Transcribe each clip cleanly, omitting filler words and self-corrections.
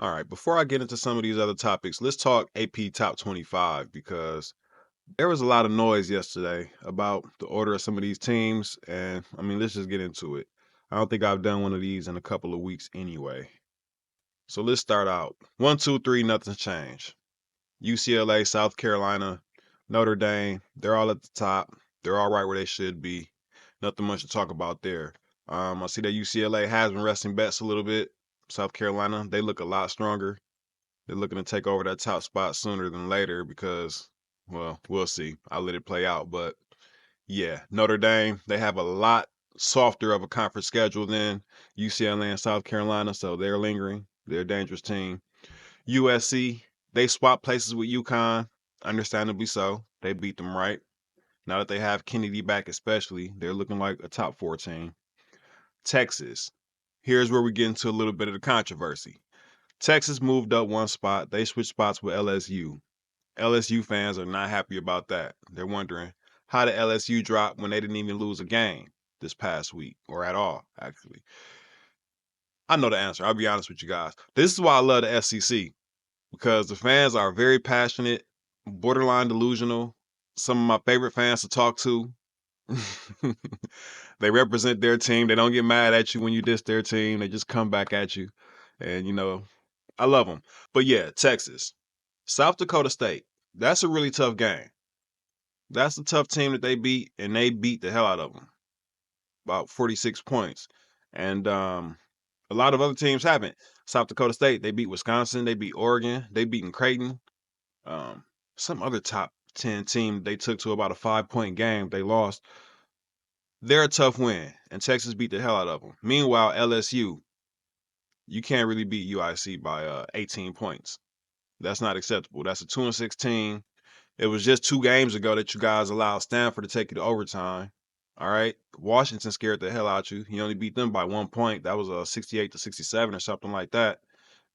All right, before I get into some of these other topics, let's talk AP Top 25 because there was a lot of noise yesterday about the order of some of these teams. And I mean, let's just get into it. I don't think I've done one of these in a couple of weeks anyway. So let's start out. One, two, three, nothing's changed. UCLA, South Carolina, Notre Dame, they're all at the top. They're all right where they should be. Nothing much to talk about there. I see that UCLA has been resting bets a little bit. South Carolina, they look a lot stronger. They're looking to take over that top spot sooner than later because, well, we'll see. I'll let it play out. But yeah, Notre Dame, they have a lot softer of a conference schedule than UCLA and South Carolina, so they're lingering. They're a dangerous team. USC, they swapped places with UConn, understandably so. They beat them right. Now that they have Kennedy back, especially, they're looking like a top four team. Texas, here's where we get into a little bit of the controversy. Texas moved up one spot. They switched spots with LSU. LSU fans are not happy about that. They're wondering how did LSU drop when they didn't even lose a game this past week or at all, actually. I know the answer. I'll be honest with you guys. This is why I love the SEC because the fans are very passionate, borderline delusional. Some of my favorite fans to talk to. They represent their team. They don't get mad at you when you diss their team. They just come back at you. And, I love them. But yeah, Texas. South Dakota State. That's a really tough game. That's a tough team that they beat, and they beat the hell out of them. About 46 points. And a lot of other teams haven't. South Dakota State, they beat Wisconsin, they beat Oregon, they beaten Creighton. Um, some other top 10 team they took to about a 5-point game. They lost. They're a tough win, and Texas beat the hell out of them. Meanwhile, LSU, you can't really beat UIC by 18 points. That's not acceptable. That's a 2-16. It was just 2 games ago that you guys allowed Stanford to take you to overtime. All right. Washington scared the hell out you. You only beat them by 1 point. That was a 68-67 or something like that.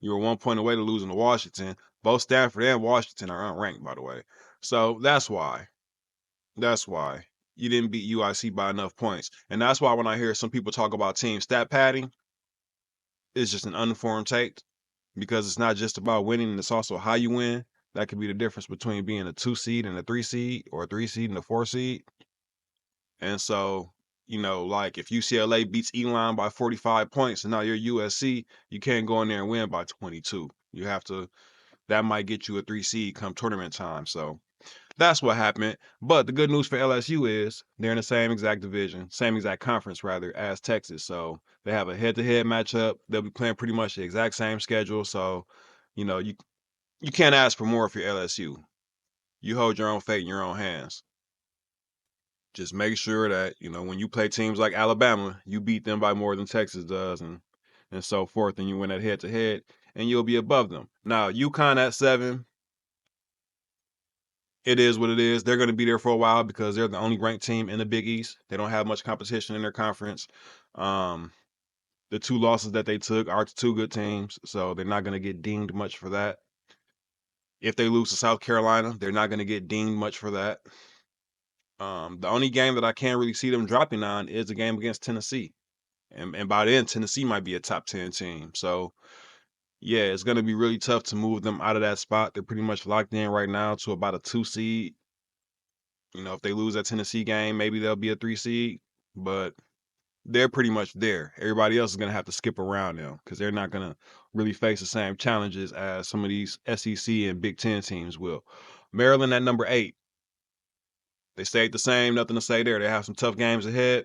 You were 1 point away to losing to Washington. Both Stanford and Washington are unranked, by the way. So that's why. That's why you didn't beat UIC by enough points. And that's why when I hear some people talk about team stat padding, it's just an uninformed take because it's not just about winning, it's also how you win. That could be the difference between being a 2 seed and a 3 seed, or a 3 seed and a 4 seed. And so, like if UCLA beats Elon by 45 points and now you're USC, you can't go in there and win by 22. You have to, that might get you a 3 seed come tournament time. So that's what happened. But the good news for LSU is they're in the same exact division, same exact conference rather, as Texas. So they have a head-to-head matchup. They'll be playing pretty much the exact same schedule. So, you can't ask for more for LSU. You hold your own fate in your own hands. Just make sure that, when you play teams like Alabama, you beat them by more than Texas does and so forth, and you win that head-to-head, and you'll be above them. Now, UConn at 7, it is what it is. They're going to be there for a while because they're the only ranked team in the Big East. They don't have much competition in their conference. Um, the 2 losses that they took are to 2 good teams, so they're not going to get dinged much for that. If they lose to South Carolina, they're not going to get dinged much for that. The only game that I can't really see them dropping on is a game against Tennessee. And by then, Tennessee might be a top 10 team. So, yeah, it's going to be really tough to move them out of that spot. They're pretty much locked in right now to about a 2 seed. If they lose that Tennessee game, maybe they'll be a 3 seed, but they're pretty much there. Everybody else is going to have to skip around them because they're not going to really face the same challenges as some of these SEC and Big Ten teams will. Maryland at number 8. They stayed the same, nothing to say there. They have some tough games ahead.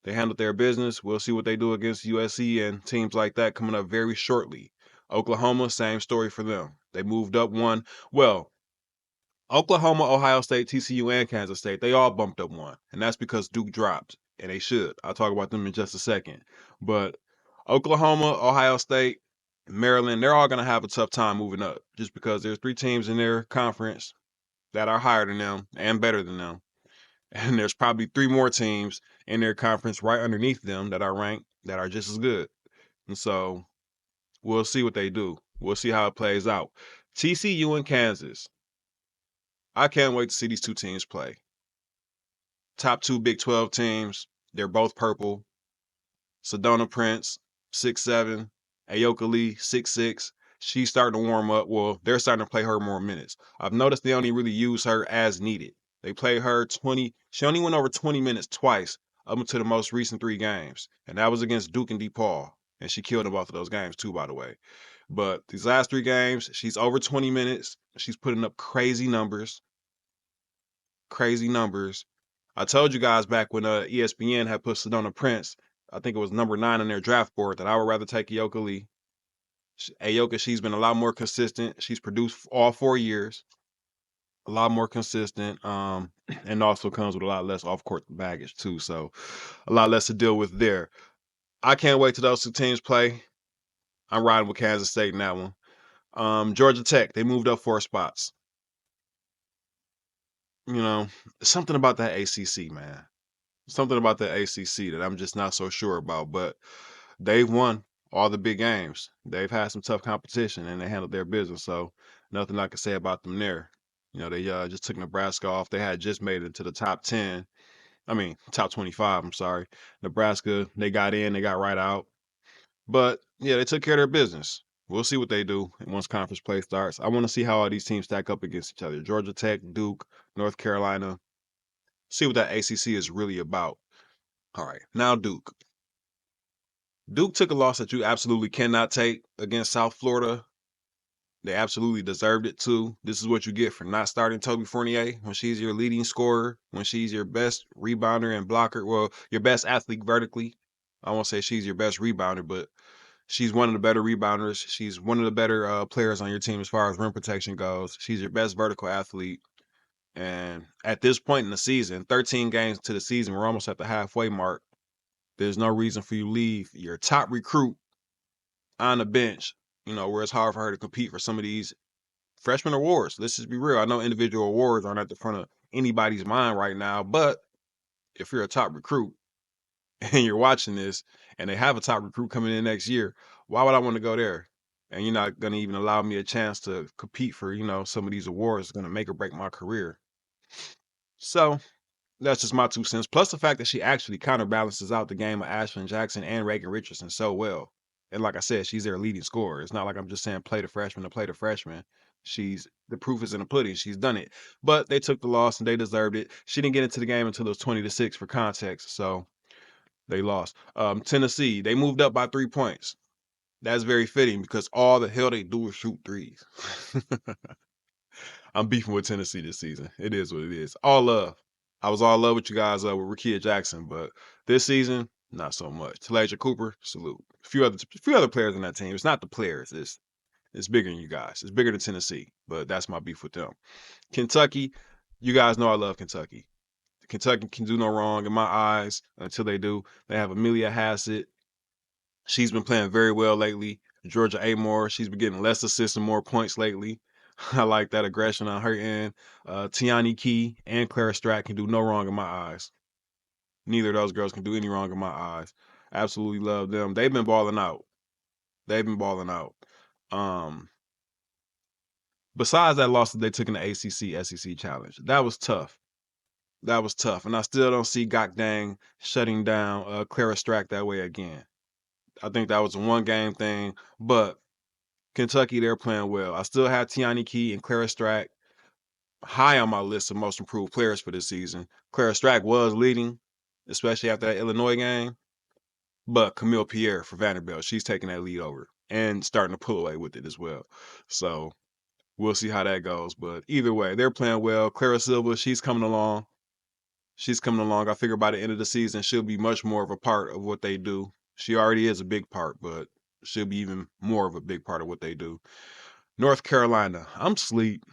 They handled their business. We'll see what they do against USC and teams like that coming up very shortly. Oklahoma, same story for them. They moved up one. Well, Oklahoma, Ohio State, TCU, and Kansas State, they all bumped up one. And that's because Duke dropped. And they should. I'll talk about them in just a second. But Oklahoma, Ohio State, Maryland, they're all going to have a tough time moving up just because there's 3 teams in their conference that are higher than them and better than them. And there's probably 3 more teams in their conference right underneath them that are ranked that are just as good. And so we'll see what they do. We'll see how it plays out. TCU and Kansas. I can't wait to see these 2 teams play. Top 2 Big 12 teams. They're both purple. Sedona Prince, 6'7". Ayoka Lee, 6'6". She's starting to warm up. Well, they're starting to play her more minutes. I've noticed they only really use her as needed. They play her 20. She only went over 20 minutes twice up until the most recent 3 games, and that was against Duke and DePaul. And she killed in both of those games too, by the way. But these last 3 games, she's over 20 minutes. She's putting up crazy numbers. Crazy numbers. I told you guys back when ESPN had put Sedona Prince, I think it was number 9 on their draft board, that I would rather take Ayoka Lee. Ayoka, she's been a lot more consistent. She's produced all 4 years, a lot more consistent, and also comes with a lot less off-court baggage too. So a lot less to deal with there. I can't wait till those 2 teams play. I'm riding with Kansas State in that one. Georgia Tech, they moved up 4 spots. You know, something about that ACC, man. Something about the ACC that I'm just not so sure about, but they've won all the big games. They've had some tough competition and they handled their business. So nothing I can say about them there. They just took Nebraska off. They had just made it to the top 10. I mean, top 25. I'm sorry. Nebraska, they got in, they got right out. But yeah, they took care of their business. We'll see what they do once conference play starts. I want to see how all these teams stack up against each other. Georgia Tech, Duke, North Carolina. See what that ACC is really about. All right, now Duke. Duke took a loss that you absolutely cannot take against South Florida. They absolutely deserved it too. This is what you get for not starting Toby Fournier when she's your leading scorer, when she's your best rebounder and blocker. Well, your best athlete vertically. I won't say she's your best rebounder, but she's one of the better rebounders. She's one of the better players on your team as far as rim protection goes. She's your best vertical athlete. And at this point in the season, 13 games to the season, we're almost at the halfway mark. There's no reason for you to leave your top recruit on the bench, where it's hard for her to compete for some of these freshman awards. Let's just be real. I know individual awards aren't at the front of anybody's mind right now, but if you're a top recruit and you're watching this and they have a top recruit coming in next year, why would I want to go there? And you're not going to even allow me a chance to compete for, some of these awards going to make or break my career. So that's just my 2 cents. Plus the fact that she actually counterbalances out the game of Ashlyn Jackson and Reagan Richardson so well. And like I said, she's their leading scorer. It's not like I'm just saying play the freshman to play the freshman. The proof is in the pudding. She's done it. But they took the loss and they deserved it. She didn't get into the game until it was 20-6 for context. So they lost. Tennessee, they moved up by 3 points. That's very fitting because all the hell they do is shoot threes. I'm beefing with Tennessee this season. It is what it is. All love. I was all love with you guys with Rakia Jackson, but this season, not so much. Talasia Cooper, salute. A few other players on that team. It's not the players. It's bigger than you guys. It's bigger than Tennessee, but that's my beef with them. Kentucky, you guys know I love Kentucky. Kentucky can do no wrong in my eyes until they do. They have Amelia Hassett. She's been playing very well lately. Georgia Amore, she's been getting less assists and more points lately. I like that aggression on her end. Tiani Key and Clara Stratt can do no wrong in my eyes. Neither of those girls can do any wrong in my eyes. Absolutely love them. They've been balling out. They've been balling out. Um, Besides that loss that they took in the ACC SEC challenge, that was tough. That was tough, and I still don't see Gok Dang shutting down Clara Strack that way again. I think that was a 1 game thing, but Kentucky, they're playing well. I still have Tiani Key and Clara Strack high on my list of most improved players for this season. Clara Strack was leading, especially after that Illinois game, but Camille Pierre for Vanderbilt, she's taking that lead over and starting to pull away with it as well. So we'll see how that goes. But either way, they're playing well. Clara Silva, she's coming along. She's coming along. I figure by the end of the season, she'll be much more of a part of what they do. She already is a big part, but she'll be even more of a big part of what they do. North Carolina, I'm sleep.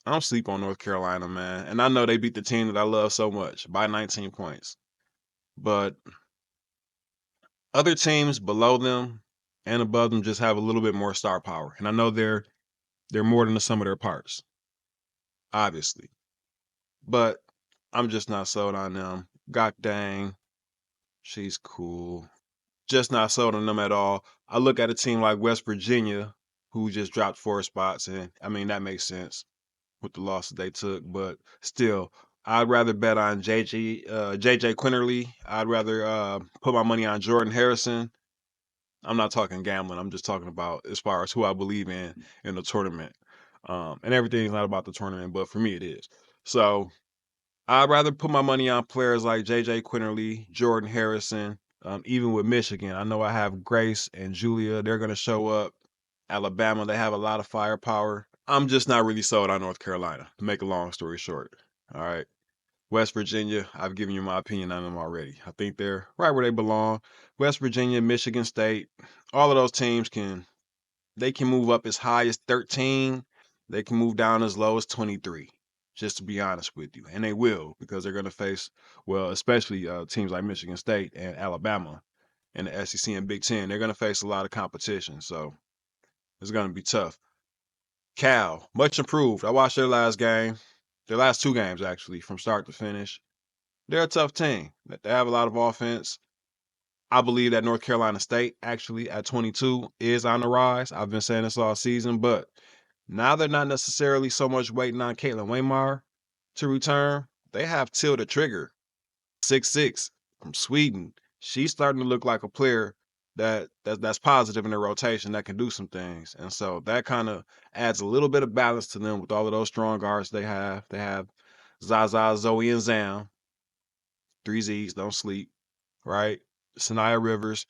I'm sleep on North Carolina, man. And I know they beat the team that I love so much by 19 points. But other teams below them and above them just have a little bit more star power. And I know they're more than the sum of their parts, obviously. But I'm just not sold on them. God dang, she's cool. Just not sold on them at all. I look at a team like West Virginia, who just dropped 4 spots, and I mean that makes sense with the loss that they took. But still, I'd rather bet on JJ Quinterly. I'd rather put my money on Jordan Harrison. I'm not talking gambling. I'm just talking about as far as who I believe in the tournament. And everything's not about the tournament, but for me it is. So I'd rather put my money on players like J.J. Quinterly, Jordan Harrison, even with Michigan. I know I have Grace and Julia. They're going to show up. Alabama, they have a lot of firepower. I'm just not really sold on North Carolina, to make a long story short. All right. West Virginia, I've given you my opinion on them already. I think they're right where they belong. West Virginia, Michigan State, all of those teams can move up as high as 13. They can move down as low as 23, just to be honest with you. And they will because they're going to face, well, especially teams like Michigan State and Alabama and the SEC and Big Ten. They're going to face a lot of competition. So it's going to be tough. Cal, much improved. I watched their last game, their last two games actually, from start to finish. They're a tough team. They have a lot of offense. I believe that North Carolina State actually at 22 is on the rise. I've been saying this all season, but now they're not necessarily so much waiting on Caitlin Waymar to return. They have Tilda Trigger, 6'6", from Sweden. She's starting to look like a player that's positive in their rotation that can do some things. And so that kind of adds a little bit of balance to them with all of those strong guards they have. They have Zaza, Zoe, and Zam. Three Z's, don't sleep, right? Sanaya Rivers.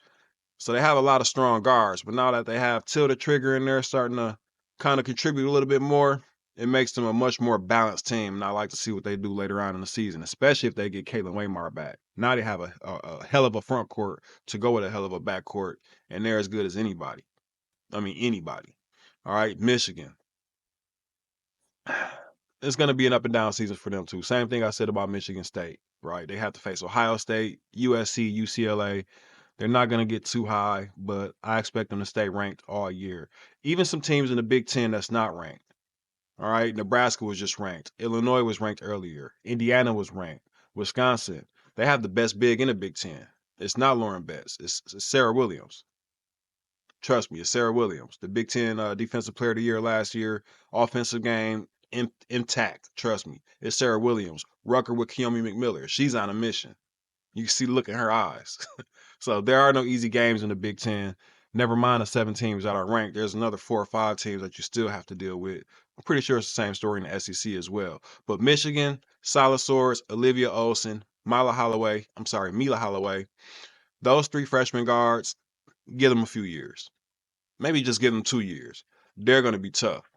So they have a lot of strong guards, but now that they have Tilda Trigger in there starting to kind of contribute a little bit more, it makes them a much more balanced team. And I like to see what they do later on in the season, especially if they get Caitlin Waymar back. Now they have a hell of a front court to go with a hell of a back court, and they're as good as anybody. I mean, anybody. All right, Michigan. It's going to be an up and down season for them, too. Same thing I said about Michigan State, right? They have to face Ohio State, USC, UCLA. They're not going to get too high, but I expect them to stay ranked all year. Even some teams in the Big Ten that's not ranked. All right. Nebraska was just ranked. Illinois was ranked earlier. Indiana was ranked. Wisconsin. They have the best big in the Big Ten. It's not Lauren Betts. It's Sarah Williams. Trust me, it's Sarah Williams, the Big Ten Defensive Player of the Year last year. Offensive game intact. Trust me, it's Sarah Williams. Rucker with Keomi McMiller. She's on a mission. You can see the look in her eyes. So there are no easy games in the Big Ten. Never mind the 7 teams that are ranked. There's another 4 or 5 teams that you still have to deal with. I'm pretty sure it's the same story in the SEC as well. But Michigan, solid swords, Olivia Olson, Mila Holloway, those 3 freshman guards, give them a few years. Maybe just give them 2 years. They're going to be tough.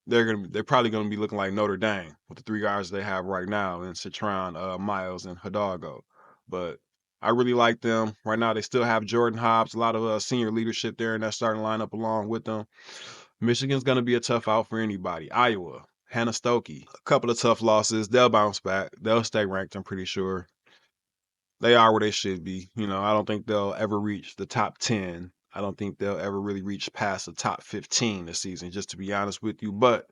They're probably going to be looking like Notre Dame with the 3 guys they have right now in Citron, Miles, and Hidalgo. But I really like them. Right now, they still have Jordan Hobbs, a lot of senior leadership there in that starting lineup along with them. Michigan's going to be a tough out for anybody. Iowa, Hannah Stokey, a couple of tough losses. They'll bounce back. They'll stay ranked, I'm pretty sure. They are where they should be. I don't think they'll ever reach the top 10. I don't think they'll ever really reach past the top 15 this season, just to be honest with you. But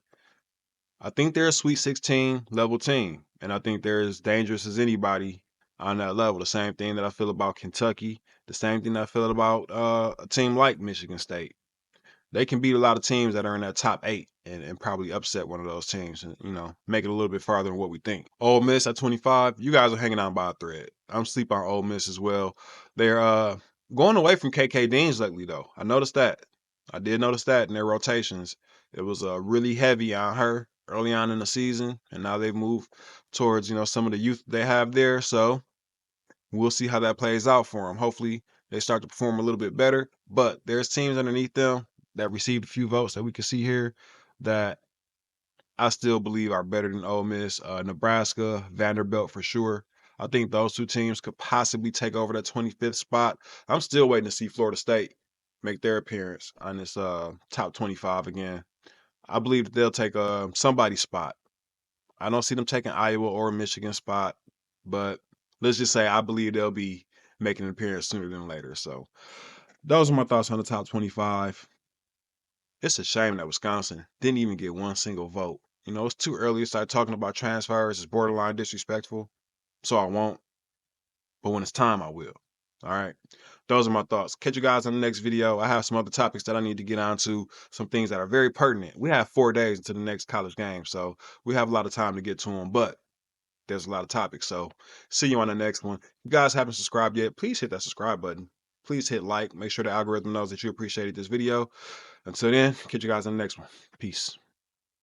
I think they're a Sweet 16 level team, and I think they're as dangerous as anybody on that level. The same thing that I feel about Kentucky, the same thing that I feel about a team like Michigan State. They can beat a lot of teams that are in that top 8 and probably upset one of those teams and, make it a little bit farther than what we think. Ole Miss at 25, you guys are hanging on by a thread. I'm sleeping on Ole Miss as well. They're going away from KK Deans lately, though. I noticed that. I did notice that in their rotations. It was really heavy on her early on in the season, and now they've moved towards, some of the youth they have there. So we'll see how that plays out for them. Hopefully, they start to perform a little bit better. But there's teams underneath them that received a few votes that we can see here that I still believe are better than Ole Miss. Nebraska, Vanderbilt for sure. I think those 2 teams could possibly take over that 25th spot. I'm still waiting to see Florida State make their appearance on this top 25 again. I believe that they'll take somebody's spot. I don't see them taking Iowa or Michigan spot, but let's just say I believe they'll be making an appearance sooner than later. So those are my thoughts on the top 25. It's a shame that Wisconsin didn't even get one single vote. It's too early to start talking about transfers. It's borderline disrespectful, so I won't. But when it's time, I will. All right. Those are my thoughts. Catch you guys on the next video. I have some other topics that I need to get onto, some things that are very pertinent. We have 4 days until the next college game, so we have a lot of time to get to them, but there's a lot of topics. So see you on the next one. If you guys haven't subscribed yet, please hit that subscribe button. please hit like. Make sure the algorithm knows that you appreciated this video. Until then, catch you guys in the next one. Peace.